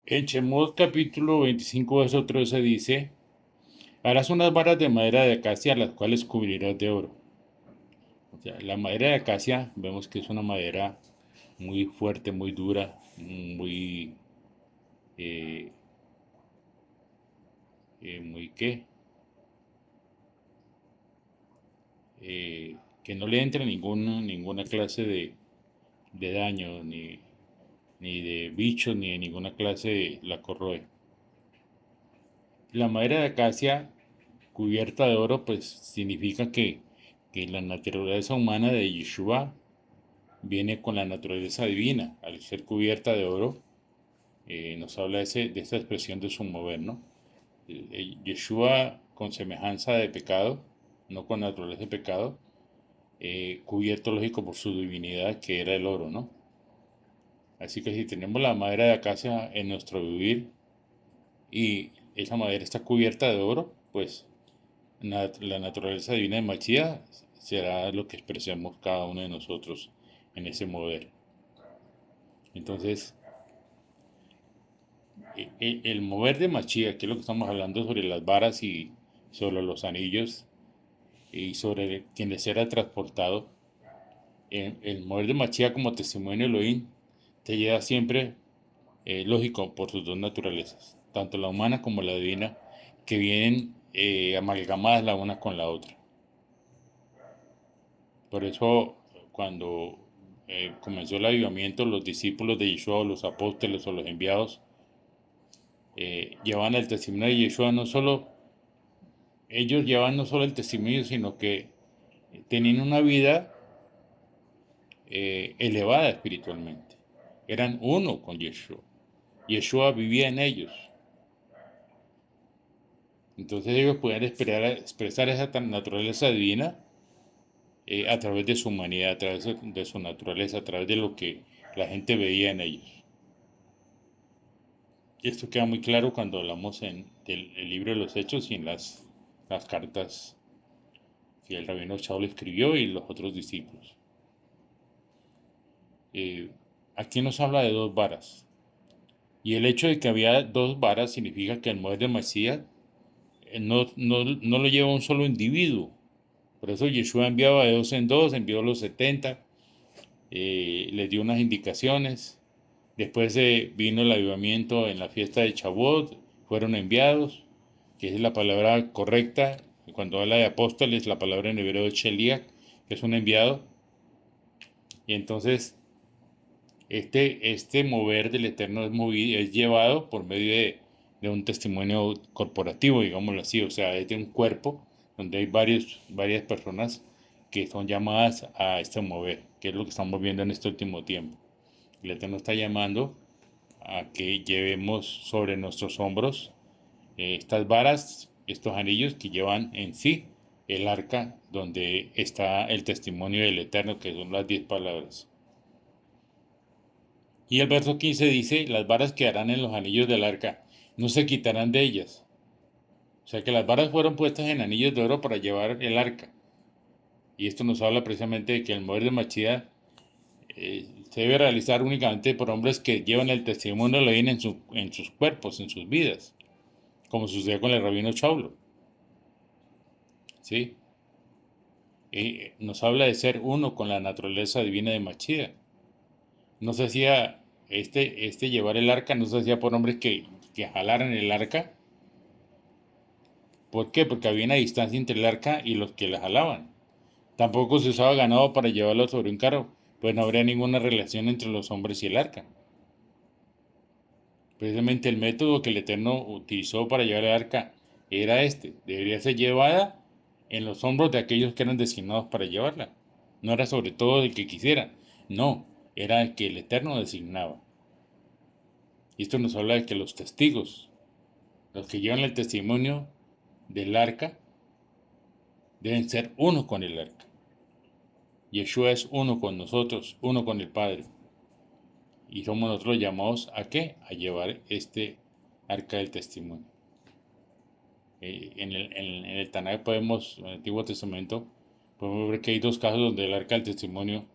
En Shemot capítulo 25, verso 13 dice, harás unas varas de madera de acacia las cuales cubrirás de oro. O sea, la madera de acacia vemos que es una madera muy fuerte, muy dura, muy, eh, muy qué, que no le entre ninguna clase de daño, ni de bichos, ni de ninguna clase la corroe. La madera de acacia cubierta de oro, pues significa que la naturaleza humana de Yeshua viene con la naturaleza divina. Al ser cubierta de oro, nos habla de esta expresión de su mover, ¿no? Yeshua con semejanza de pecado, no con naturaleza de pecado, cubierto lógico por su divinidad que era el oro, ¿no? Así que si tenemos la madera de acacia en nuestro vivir y esa madera está cubierta de oro, pues la naturaleza divina de Mashiach será lo que expresemos cada uno de nosotros en ese mover. Entonces, el mover de Mashiach, que es lo que estamos hablando sobre las varas y sobre los anillos y sobre quien será transportado, el mover de Mashiach como testimonio de Elohim te lleva siempre, lógico, por sus dos naturalezas, tanto la humana como la divina, que vienen amalgamadas la una con la otra. Por eso, cuando comenzó el avivamiento, los discípulos de Yeshua, o los apóstoles o los enviados, llevaban el testimonio de Yeshua, no solo, ellos llevaban no solo el testimonio, sino que tenían una vida elevada espiritualmente. Eran uno con Yeshua. Yeshua vivía en ellos. Entonces ellos podían expresar esa naturaleza divina a través de su humanidad, a través de su naturaleza, a través de lo que la gente veía en ellos. Y esto queda muy claro cuando hablamos del el libro de los Hechos y en las cartas que el rabino Shaul escribió y los otros discípulos. Eh, Aquí nos habla de dos varas. Y el hecho de que había dos varas significa que el mover de Mesías no lo lleva un solo individuo. Por eso Yeshua enviaba de dos en dos, envió los 70, les dio unas indicaciones. Después vino el avivamiento en la fiesta de Shavuot, fueron enviados, que es la palabra correcta. Cuando habla de apóstoles, la palabra en hebreo es Sheliach, que es un enviado. Y entonces, este mover del Eterno es llevado por medio de un testimonio corporativo, digámoslo así, o sea, es de un cuerpo donde hay varias personas que son llamadas a este mover, que es lo que estamos viendo en este último tiempo. El Eterno está llamando a que llevemos sobre nuestros hombros estas varas, estos anillos que llevan en sí el arca donde está el testimonio del Eterno, que son las 10 palabras. Y el verso 15 dice, las varas quedarán en los anillos del arca, no se quitarán de ellas. O sea que las varas fueron puestas en anillos de oro para llevar el arca. Y esto nos habla precisamente de que el mover de Mashiach se debe realizar únicamente por hombres que llevan el testimonio de la vida en sus cuerpos, en sus vidas, como sucedió con el rabino Chaulo. ¿Sí? Nos habla de ser uno con la naturaleza divina de Mashiach. No se hacía este llevar el arca, no se hacía por hombres que jalaran el arca. ¿Por qué? Porque había una distancia entre el arca y los que la jalaban. Tampoco se usaba ganado para llevarlo sobre un carro, pues no habría ninguna relación entre los hombres y el arca. Precisamente el método que el Eterno utilizó para llevar el arca era este. Debería ser llevada en los hombros de aquellos que eran designados para llevarla. No era sobre todo el que quisiera, no, era el que el Eterno designaba. Y esto nos habla de que los testigos, los que llevan el testimonio del arca, deben ser uno con el arca. Yeshua es uno con nosotros, uno con el Padre. Y somos nosotros llamados a qué? A llevar este arca del testimonio. En el Tanakh podemos, en el Antiguo Testamento, podemos ver que hay dos casos donde el arca del testimonio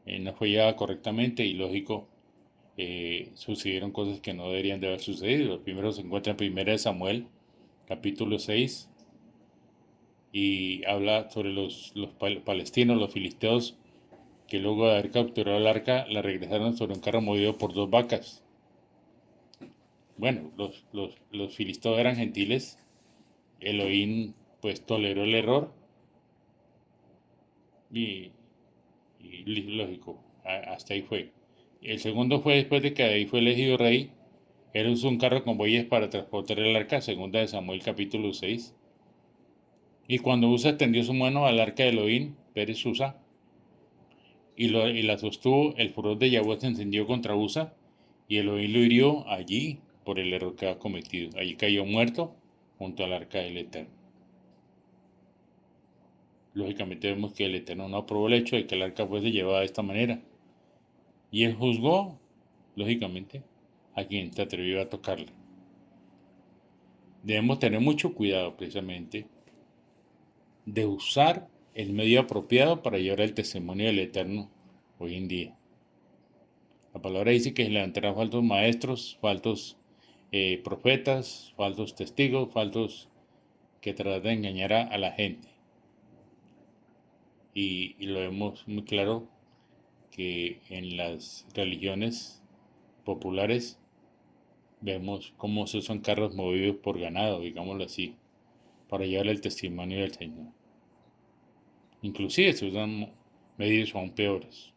no fue llevada correctamente y lógico, sucedieron cosas que no deberían de haber sucedido. Primero se encuentra en Primera de Samuel, capítulo 6, y habla sobre los palestinos, los filisteos, que luego de haber capturado el arca, la regresaron sobre un carro movido por 2 vacas. Bueno, los filisteos eran gentiles, Elohim pues toleró el error y, lógico, hasta ahí fue. El segundo fue después de que David fue elegido rey, él usó un carro con bueyes para transportar el arca, segunda de Samuel capítulo 6. Y cuando Usa extendió su mano al arca de Elohim, Pérez Usa, y la sostuvo, el furor de Yahweh se encendió contra Usa, y Elohim lo hirió allí por el error que había cometido. Allí cayó muerto junto al arca del Eterno. Lógicamente vemos que el Eterno no aprobó el hecho de que el arca fuese llevada de esta manera. Y él juzgó, lógicamente, a quien se atrevió a tocarla. Debemos tener mucho cuidado, precisamente, de usar el medio apropiado para llevar el testimonio del Eterno hoy en día. La palabra dice que se levantarán falsos maestros, falsos profetas, falsos testigos, falsos que tratan de engañar a la gente. Y lo vemos muy claro que en las religiones populares vemos cómo se usan carros movidos por ganado, digámoslo así, para llevar el testimonio del Señor. Inclusive se usan medios aún peores.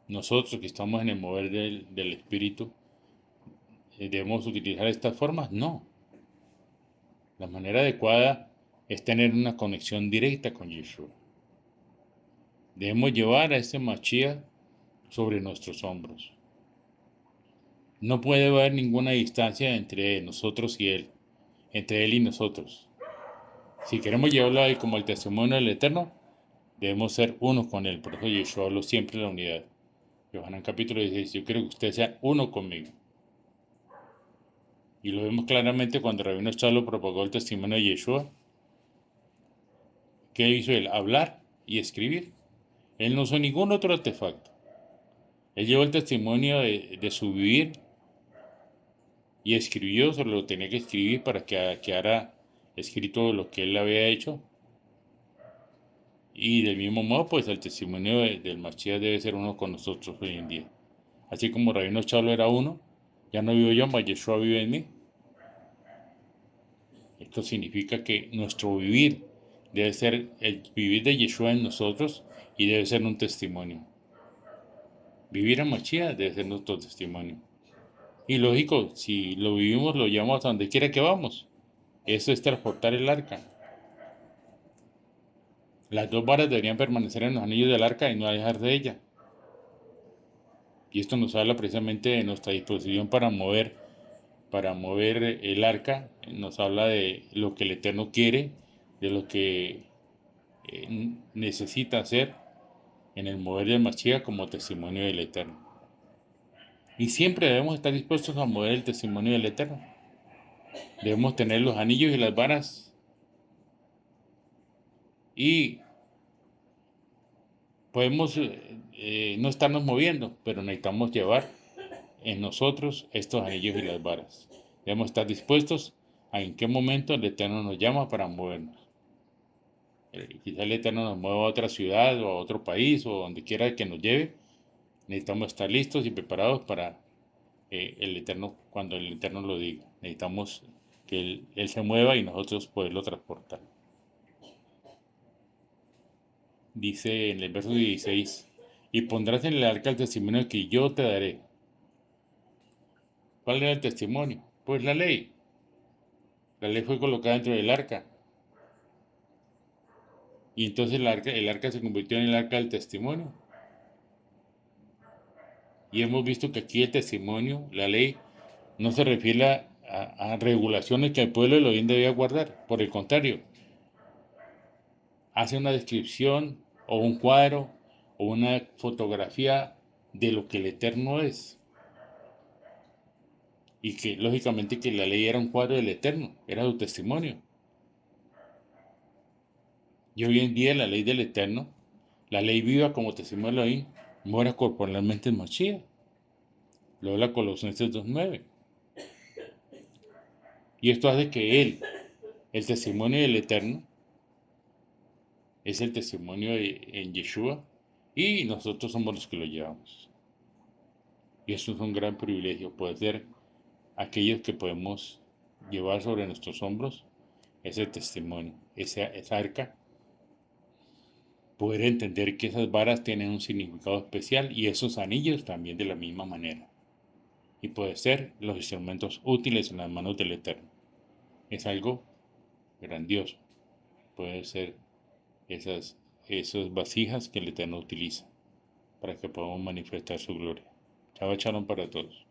Nosotros que estamos en el mover del Espíritu, ¿debemos utilizar estas formas? No. La manera adecuada es tener una conexión directa con Yeshua. Debemos llevar a ese Mashiach sobre nuestros hombros. No puede haber ninguna distancia entre nosotros y Él, entre Él y nosotros. Si queremos llevarlo a Él como el testimonio del Eterno, debemos ser uno con Él. Por eso Yeshua habló siempre de la unidad. Yohanan capítulo 16, yo quiero que ustedes sean uno conmigo. Y lo vemos claramente cuando Rabino Chalo propagó el testimonio de Yeshua. ¿Qué hizo él? Hablar y escribir. Él no usó ningún otro artefacto. Él llevó el testimonio de su vivir y escribió sobre lo que tenía que escribir para que quedara escrito lo que él había hecho. Y del mismo modo, pues el testimonio del Mashiach debe ser uno con nosotros hoy en día. Así como Rabino Chalo era uno, ya no vivo yo, mas Yeshua vive en mí. Esto significa que nuestro vivir debe ser el vivir de Yeshua en nosotros y debe ser un testimonio. Vivir a Mashiach debe ser nuestro testimonio. Y lógico, si lo vivimos, lo llevamos a donde quiera que vamos. Eso es transportar el arca. Las 2 varas deberían permanecer en los anillos del arca y no alejar de ella. Y esto nos habla precisamente de nuestra disposición para mover el arca. Nos habla de lo que el Eterno quiere, de lo que necesita hacer en el mover del Mashiach como testimonio del Eterno. Y siempre debemos estar dispuestos a mover el testimonio del Eterno. Debemos tener los anillos y las varas. Y podemos no estarnos moviendo, pero necesitamos llevar en nosotros estos anillos y las varas. Debemos estar dispuestos a en qué momento el Eterno nos llama para movernos. Quizá el Eterno nos mueva a otra ciudad o a otro país o donde quiera que nos lleve. Necesitamos estar listos y preparados para el Eterno cuando el Eterno lo diga. Necesitamos que él se mueva y nosotros poderlo transportar. Dice en el verso 16, y pondrás en el arca el testimonio que yo te daré. ¿Cuál era el testimonio? Pues la ley. La ley fue colocada dentro del arca. Y entonces el arca se convirtió en el arca del testimonio. Y hemos visto que aquí el testimonio, la ley, no se refiere a regulaciones que el pueblo de Elohim debía guardar. Por el contrario, hace una descripción o un cuadro o una fotografía de lo que el Eterno es. Y que lógicamente que la ley era un cuadro del Eterno, era su testimonio. Y hoy en día la ley del Eterno, la ley viva como testimonio de Elohim, mora corporalmente en Mashiach. Lo habla Colosenses 2:9. Y esto hace que Él, el testimonio del Eterno, es el testimonio en Yeshua y nosotros somos los que lo llevamos. Y eso es un gran privilegio, poder ser aquellos que podemos llevar sobre nuestros hombros ese testimonio, esa arca, poder entender que esas varas tienen un significado especial y esos anillos también de la misma manera. Y poder ser los instrumentos útiles en las manos del Eterno. Es algo grandioso. Puede ser esas vasijas que el Eterno utiliza para que podamos manifestar su gloria. Chao, Shalom para todos.